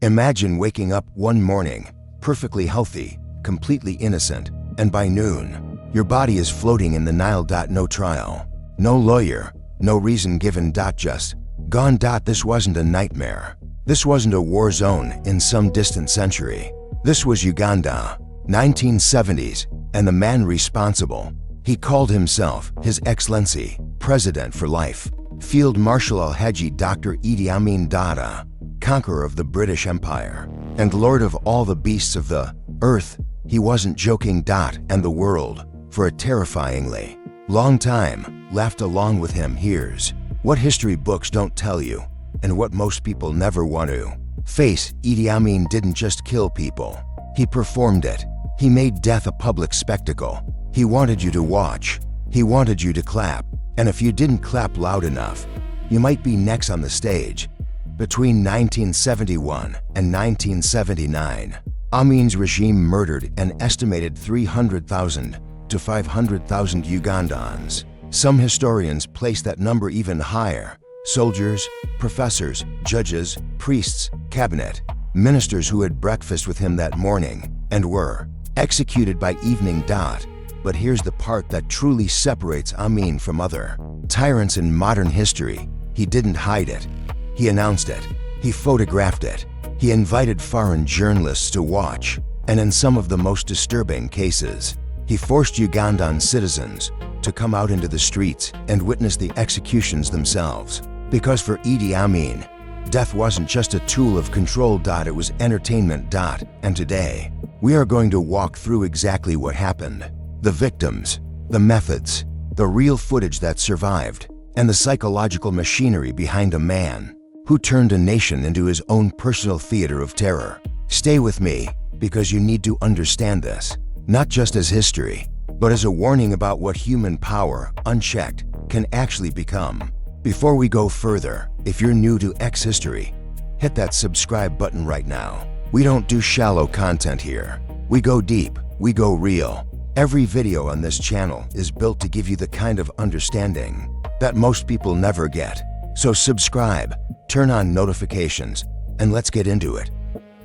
Imagine waking up one morning, perfectly healthy, completely innocent, and by noon, your body is floating in the Nile. No trial, no lawyer, no reason given. Just gone. This wasn't a nightmare. This wasn't a war zone in some distant century. This was Uganda, 1970s, and the man responsible, he called himself His Excellency, President for Life, Field Marshal Al-Haji Dr. Idi Amin Dada, conqueror of the British Empire, and lord of all the beasts of the earth. He wasn't joking. And the world, for a terrifyingly long time, laughed along with him. Here's what history books don't tell you, and what most people never want to face. Idi Amin didn't just kill people. He performed it. He made death a public spectacle. He wanted you to watch. He wanted you to clap. And if you didn't clap loud enough, you might be next on the stage. Between 1971 and 1979, Amin's regime murdered an estimated 300,000 to 500,000 Ugandans. Some historians place that number even higher. Soldiers, professors, judges, priests, cabinet, ministers who had breakfast with him that morning and were executed by evening. But here's the part that truly separates Amin from other tyrants in modern history. He didn't hide it. He announced it. He photographed it. He invited foreign journalists to watch. And in some of the most disturbing cases, he forced Ugandan citizens to come out into the streets and witness the executions themselves. Because for Idi Amin, death wasn't just a tool of control. It was entertainment. And today, we are going to walk through exactly what happened. The victims, the methods, the real footage that survived, and the psychological machinery behind a man who turned a nation into his own personal theater of terror. Stay with me, because you need to understand this, not just as history, but as a warning about what human power, unchecked, can actually become. Before we go further, if you're new to X History, hit that subscribe button right now. We don't do shallow content here. We go deep, we go real. Every video on this channel is built to give you the kind of understanding that most people never get. So subscribe, turn on notifications, and let's get into it.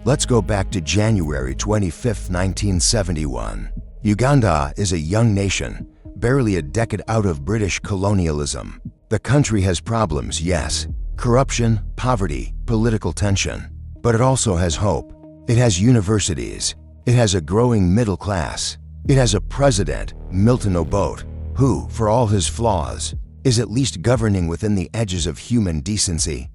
Let's go back to January 25, 1971. Uganda is a young nation, barely a decade out of British colonialism. The country has problems, yes, corruption, poverty, political tension, but it also has hope. It has universities. It has a growing middle class. It has a president, Milton Obote, who, for all his flaws, is at least governing within the edges of human decency.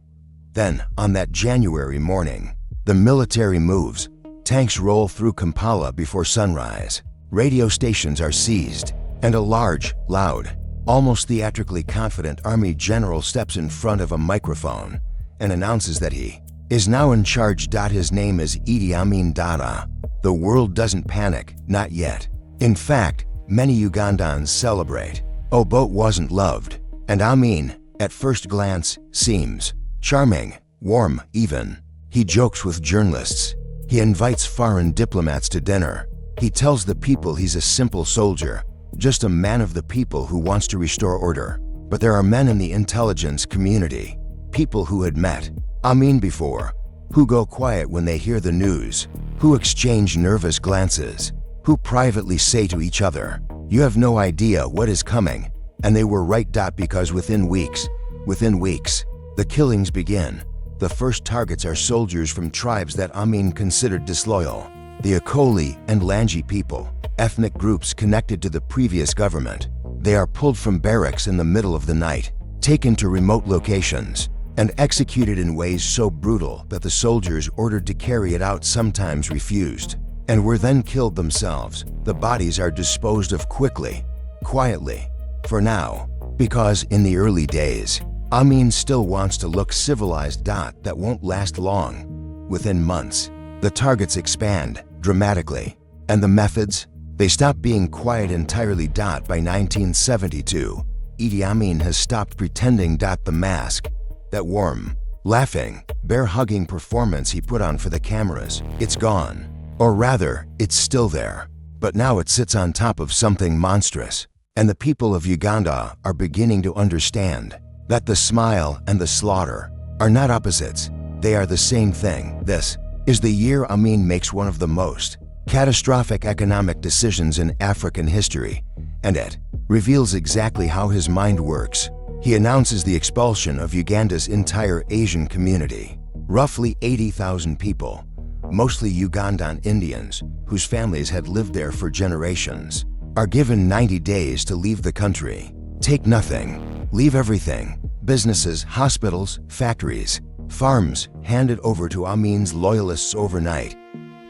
Then, on that January morning, the military moves. Tanks roll through Kampala before sunrise. Radio stations are seized, and a large, loud, almost theatrically confident army general steps in front of a microphone and announces that he is now in charge. His name is Idi Amin Dada. The world doesn't panic, not yet. In fact, many Ugandans celebrate. Obote wasn't loved, and Amin, at first glance, seems charming, warm even. He jokes with journalists. He invites foreign diplomats to dinner. He tells the people he's a simple soldier, just a man of the people who wants to restore order. But there are men in the intelligence community, people who had met Amin before, who go quiet when they hear the news, who exchange nervous glances, who privately say to each other, "You have no idea what is coming." And they were right. Because within weeks, the killings begin. The first targets are soldiers from tribes that Amin considered disloyal. The Akoli and Langi people, ethnic groups connected to the previous government. They are pulled from barracks in the middle of the night, taken to remote locations, and executed in ways so brutal that the soldiers ordered to carry it out sometimes refused, and were then killed themselves. The bodies are disposed of quickly, quietly, for now, because in the early days, Amin still wants to look civilized. That won't last long. Within months, the targets expand dramatically, and the methods, they stop being quiet entirely. By 1972, Idi Amin has stopped pretending. The mask, that warm, laughing, bear-hugging performance he put on for the cameras, it's gone. Or rather, it's still there, but now it sits on top of something monstrous. And the people of Uganda are beginning to understand that the smile and the slaughter are not opposites. They are the same thing. This is the year Amin makes one of the most catastrophic economic decisions in African history, and it reveals exactly how his mind works. He announces the expulsion of Uganda's entire Asian community, roughly 80,000 people, mostly Ugandan Indians whose families had lived there for generations, are given 90 days to leave the country. Take nothing, leave everything: businesses, hospitals, factories, farms, handed over to Amin's loyalists overnight.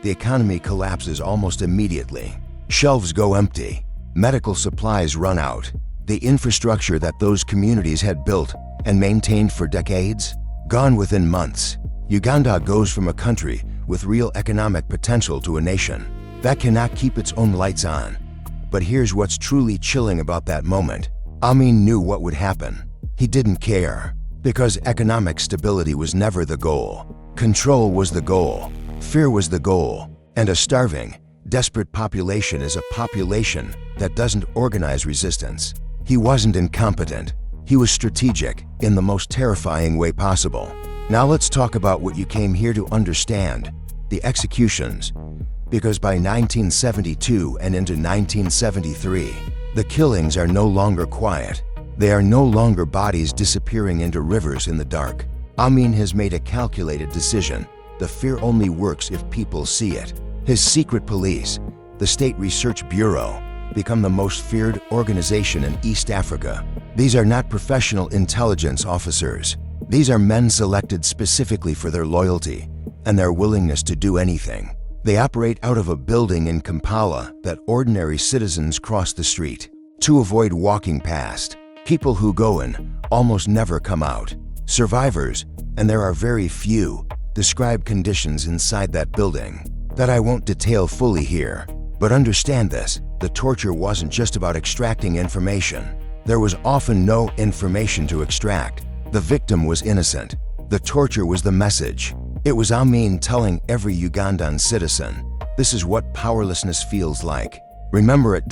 The economy collapses almost immediately. Shelves go empty. Medical supplies run out. The infrastructure that those communities had built and maintained for decades, gone within months. Uganda goes from a country with real economic potential to a nation that cannot keep its own lights on. But here's what's truly chilling about that moment. Amin knew what would happen. He didn't care, because economic stability was never the goal. Control was the goal. Fear was the goal. And a starving, desperate population is a population that doesn't organize resistance. He wasn't incompetent. He was strategic in the most terrifying way possible. Now let's talk about what you came here to understand: the executions. Because by 1972 and into 1973, the killings are no longer quiet. They are no longer bodies disappearing into rivers in the dark. Amin has made a calculated decision. The fear only works if people see it. His secret police, the State Research Bureau, become the most feared organization in East Africa. These are not professional intelligence officers. These are men selected specifically for their loyalty and their willingness to do anything. They operate out of a building in Kampala that ordinary citizens cross the street to avoid walking past. People who go in almost never come out. Survivors, and there are very few, describe conditions inside that building that I won't detail fully here. But understand this: the torture wasn't just about extracting information. There was often no information to extract. The victim was innocent. The torture was the message. It was Amin telling every Ugandan citizen, this is what powerlessness feels like. Remember it.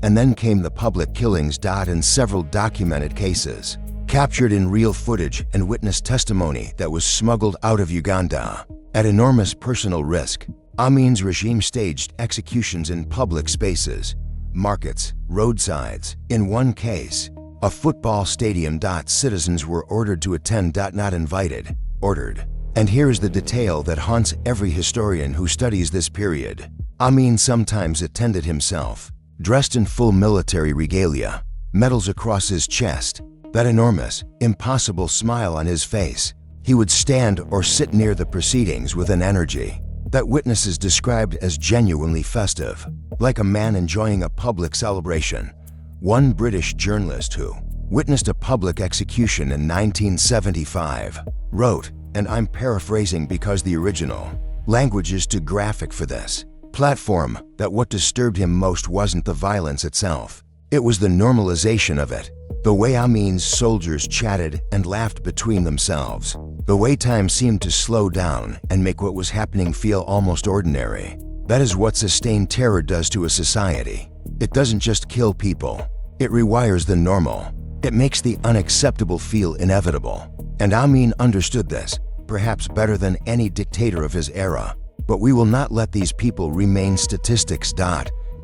And then came the public killings. And several documented cases, captured in real footage and witness testimony that was smuggled out of Uganda. At enormous personal risk, Amin's regime staged executions in public spaces, markets, roadsides. In one case, a football stadium. Citizens were ordered to attend. Not invited, ordered. And here's the detail that haunts every historian who studies this period. Amin sometimes attended himself, dressed in full military regalia, medals across his chest, that enormous, impossible smile on his face. He would stand or sit near the proceedings with an energy that witnesses described as genuinely festive, like a man enjoying a public celebration. One British journalist who witnessed a public execution in 1975 wrote, and I'm paraphrasing because the original language is too graphic for this platform, that what disturbed him most wasn't the violence itself. It was the normalization of it. The way Amin's soldiers chatted and laughed between themselves. The way time seemed to slow down and make what was happening feel almost ordinary. That is what sustained terror does to a society. It doesn't just kill people. It rewires the normal. It makes the unacceptable feel inevitable. And Amin understood this, perhaps better than any dictator of his era. But we will not let these people remain statistics.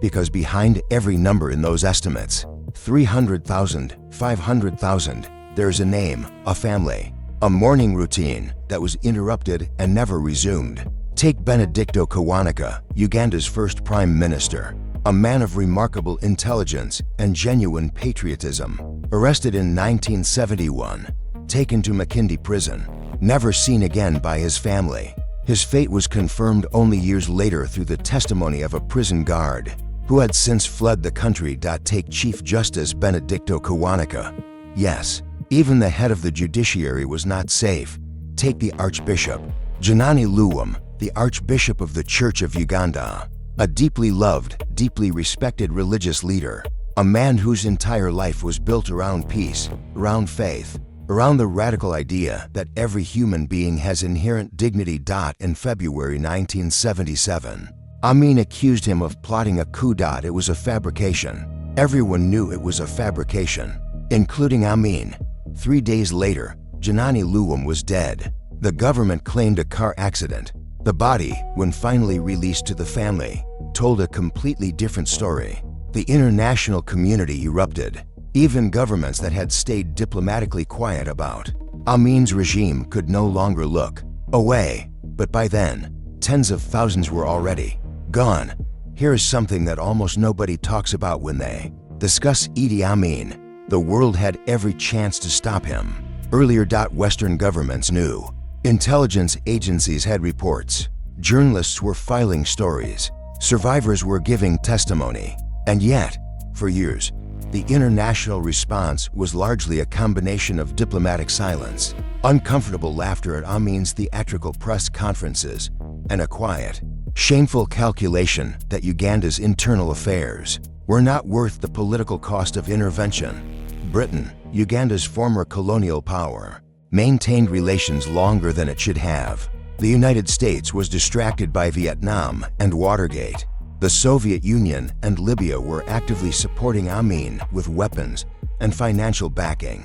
Because behind every number in those estimates, 300,000, 500,000, there's a name, a family, a morning routine that was interrupted and never resumed. Take Benedicto Kiwanuka, Uganda's first prime minister, a man of remarkable intelligence and genuine patriotism, arrested in 1971, taken to Makindi prison, never seen again by his family. His fate was confirmed only years later through the testimony of a prison guard, who had since fled the country. Take Chief Justice Benedicto Kiwanuka. Yes, even the head of the judiciary was not safe. Take the Archbishop, Janani Luwum, the Archbishop of the Church of Uganda, a deeply loved, deeply respected religious leader, a man whose entire life was built around peace, around faith, around the radical idea that every human being has inherent dignity. In February 1977, Amin accused him of plotting a coup. It was a fabrication. Everyone knew it was a fabrication, including Amin. 3 days later, Janani Luwum was dead. The government claimed a car accident. The body, when finally released to the family, told a completely different story. The international community erupted. Even governments that had stayed diplomatically quiet about Amin's regime could no longer look away. But by then, tens of thousands were already gone. Here is something that almost nobody talks about when they discuss Idi Amin. The world had every chance to stop him. Earlier, Western governments knew. Intelligence agencies had reports. Journalists were filing stories. Survivors were giving testimony. And yet, for years, the international response was largely a combination of diplomatic silence, uncomfortable laughter at Amin's theatrical press conferences, and a quiet, shameful calculation that Uganda's internal affairs were not worth the political cost of intervention. Britain, Uganda's former colonial power, maintained relations longer than it should have. The United States was distracted by Vietnam and Watergate. The Soviet Union and Libya were actively supporting Amin with weapons and financial backing.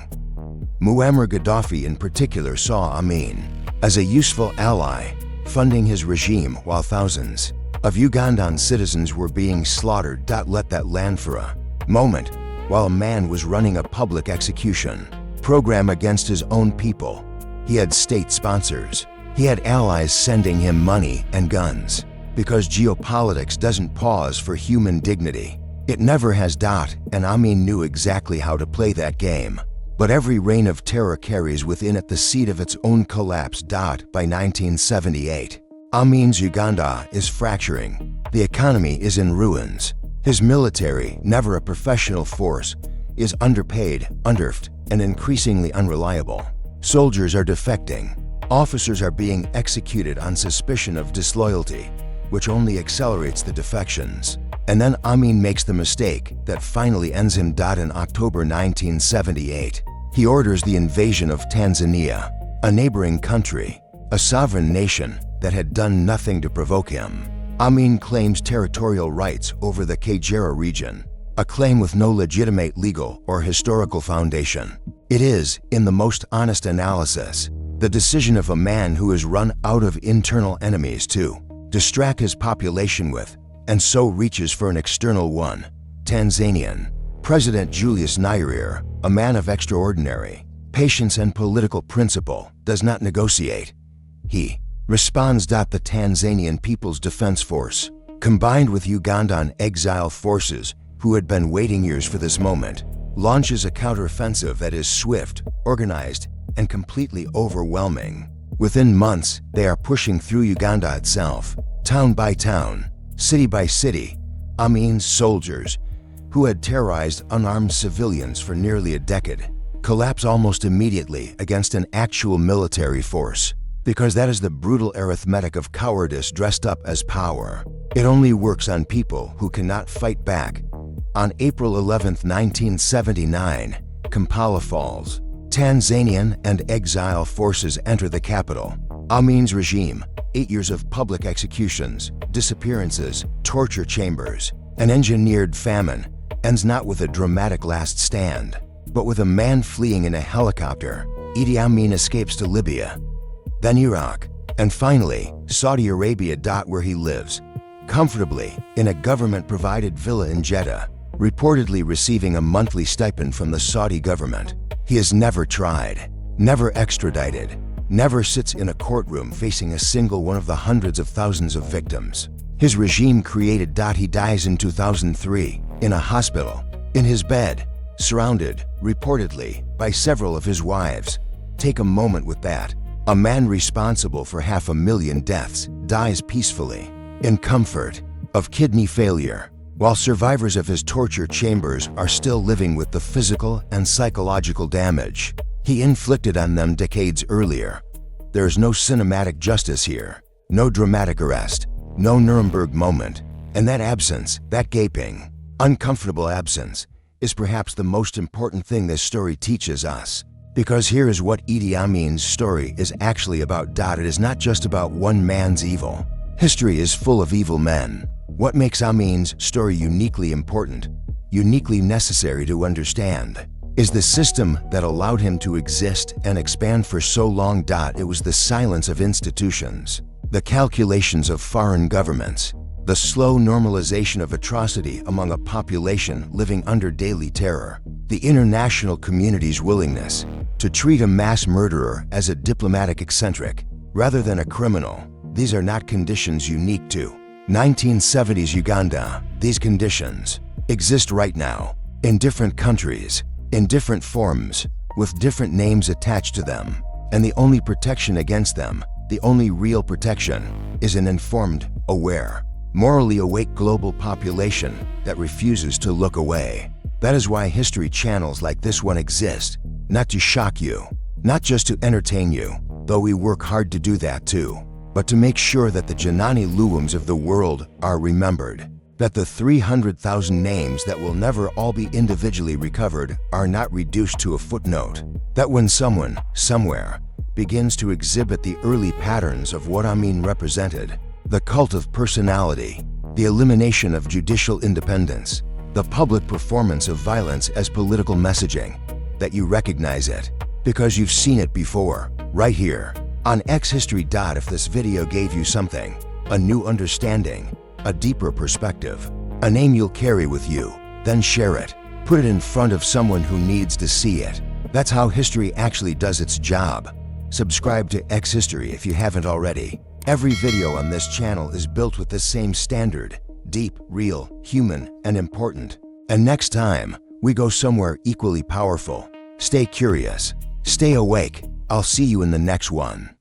Muammar Gaddafi in particular saw Amin as a useful ally, funding his regime while thousands of Ugandan citizens were being slaughtered. Let that land for a moment. While a man was running a public execution program against his own people, he had state sponsors. He had allies sending him money and guns. Because geopolitics doesn't pause for human dignity. It never has. And Amin knew exactly how to play that game. But every reign of terror carries within it the seed of its own collapse. By 1978, Amin's Uganda is fracturing. The economy is in ruins. His military, never a professional force, is underpaid, underfed, and increasingly unreliable. Soldiers are defecting. Officers are being executed on suspicion of disloyalty, which only accelerates the defections. And then Amin makes the mistake that finally ends him. In October 1978, he orders the invasion of Tanzania, a neighboring country, a sovereign nation that had done nothing to provoke him. Amin claims territorial rights over the Kagera region, a claim with no legitimate legal or historical foundation. It is, in the most honest analysis, the decision of a man who has run out of internal enemies to distract his population with, and so reaches for an external one. Tanzanian President Julius Nyerere, a man of extraordinary patience and political principle, does not negotiate. He responds. The Tanzanian People's Defense Force, combined with Ugandan exile forces who had been waiting years for this moment, launches a counteroffensive that is swift, organized, and completely overwhelming. Within months, they are pushing through Uganda itself, town by town, city by city. Amin's soldiers, who had terrorized unarmed civilians for nearly a decade, collapse almost immediately against an actual military force, because that is the brutal arithmetic of cowardice dressed up as power. It only works on people who cannot fight back. On April 11, 1979, Kampala falls. Tanzanian and exile forces enter the capital. Amin's regime, 8 years of public executions, disappearances, torture chambers, an engineered famine, ends not with a dramatic last stand, but with a man fleeing in a helicopter. Idi Amin escapes to Libya, then Iraq, and finally, Saudi Arabia. Where he lives, comfortably, in a government-provided villa in Jeddah, reportedly receiving a monthly stipend from the Saudi government. He is never tried, never extradited, never sits in a courtroom facing a single one of the hundreds of thousands of victims his regime created. He dies in 2003, in a hospital, in his bed, surrounded, reportedly, by several of his wives. Take a moment with that. A man responsible for 500,000 deaths dies peacefully, in comfort, of kidney failure, while survivors of his torture chambers are still living with the physical and psychological damage he inflicted on them decades earlier. There is no cinematic justice here, no dramatic arrest, no Nuremberg moment, and that absence, that gaping, uncomfortable absence, is perhaps the most important thing this story teaches us. Because here is what Idi Amin's story is actually about. It is not just about one man's evil. History is full of evil men. What makes Amin's story uniquely important, uniquely necessary to understand, is the system that allowed him to exist and expand for so long. It was the silence of institutions, the calculations of foreign governments, the slow normalization of atrocity among a population living under daily terror, the international community's willingness to treat a mass murderer as a diplomatic eccentric rather than a criminal. These are not conditions unique to 1970s Uganda. These conditions exist right now in different countries, in different forms, with different names attached to them, and the only protection against them, the only real protection, is an informed, aware, morally awake global population that refuses to look away. That is why history channels like this one exist, not to shock you, not just to entertain you, though we work hard to do that too, but to make sure that the Janani Luwums of the world are remembered, that the 300,000 names that will never all be individually recovered are not reduced to a footnote, that when someone, somewhere, begins to exhibit the early patterns of what Amin represented, the cult of personality, the elimination of judicial independence, the public performance of violence as political messaging, that you recognize it, because you've seen it before, right here, on X-History. If this video gave you something, a new understanding, a deeper perspective, a name you'll carry with you, then share it. Put it in front of someone who needs to see it. That's how history actually does its job. Subscribe to X-History if you haven't already. Every video on this channel is built with the same standard: deep, real, human, and important. And next time, we go somewhere equally powerful. Stay curious, stay awake. I'll see you in the next one.